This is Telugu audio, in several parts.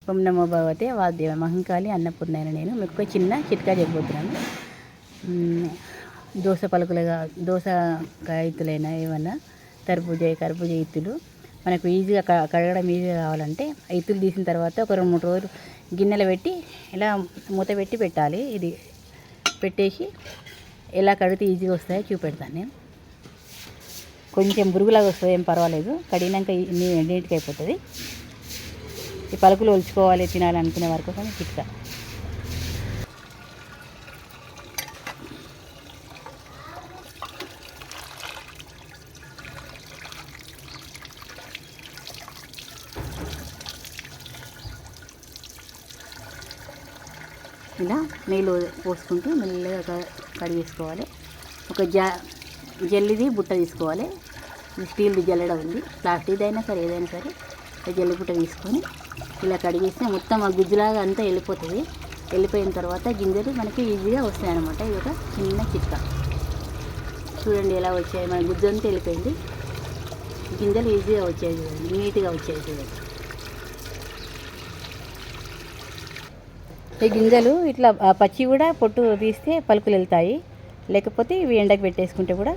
ఓం నమో భగవతే వాసుదేవ మహంకాళి అన్నపూర్ణైన నేను మీకు ఒక చిన్న చిట్కా చెప్పబోతున్నాను. దోస ఇత్తులైనా ఏమన్నా కర్బూజ ఇత్తులు మనకు ఈజీగా కడగడం ఈజీగా కావాలంటే ఇత్తులు తీసిన తర్వాత ఒక 2-3 రోజులు గిన్నెలో పెట్టి ఇలా మూత పెట్టి పెట్టాలి. ఇది పెట్టేసి ఎలా కడిగితే ఈజీగా వస్తాయో చూపెడతాను నేను. కొంచెం బురుగులాగా వస్తుంది, ఏం పర్వాలేదు, కడిగినాక నీట్గా అయిపోతుంది. ఈ పలుకులు ఒలుచుకోవాలి తినాలనుకునే వారి కోసం చిట్కా. ఇలా నీళ్ళు పోసుకుంటూ మెల్లగా కడిగేసుకోవాలి. ఒక జల్లిది బుట్ట తీసుకోవాలి. స్టీల్ది జల్లెడ ఉంది, ప్లాస్టిక్ది అయినా సరే ఏదైనా సరే జల్లి బుట్ట తీసుకొని ఇలా కడిగేస్తే మొత్తం ఆ గుజ్జులాగా అంతా వెళ్ళిపోతుంది. వెళ్ళిపోయిన తర్వాత గింజలు మనకి ఈజీగా వస్తాయి అన్నమాట. ఇది ఒక చిన్న చిట్కా. చూడండి ఎలా వచ్చాయి, మన గుజ్జు అంతా వెళ్ళిపోయింది, గింజలు ఈజీగా వచ్చాయి చూడండి, నీట్గా వచ్చాయి చూడండి. ఈ గింజలు ఇట్లా పచ్చి కూడా పొట్టు తీస్తే పలుకులు వెళ్తాయి, లేకపోతే ఇవి ఎండకు పెట్టేసుకుంటే కూడా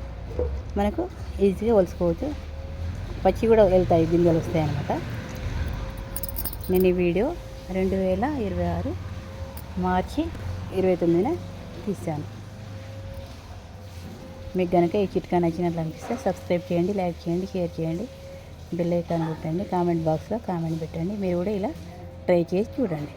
మనకు ఈజీగా ఒలుసుకోవచ్చు. పచ్చి కూడా వెళ్తాయి, గింజలు వస్తాయి అన్నమాట. నేను ఈ వీడియో 2026 మార్చి 29న తీశాను. మీకు కనుక ఈ చిట్కా నచ్చినట్లు అనిపిస్తే సబ్స్క్రైబ్ చేయండి, లైక్ చేయండి, షేర్ చేయండి, బెల్ ఐకాన్ కొట్టండి, కామెంట్ బాక్స్లో కామెంట్ పెట్టండి. మీరు కూడా ఇలా ట్రై చేసి చూడండి.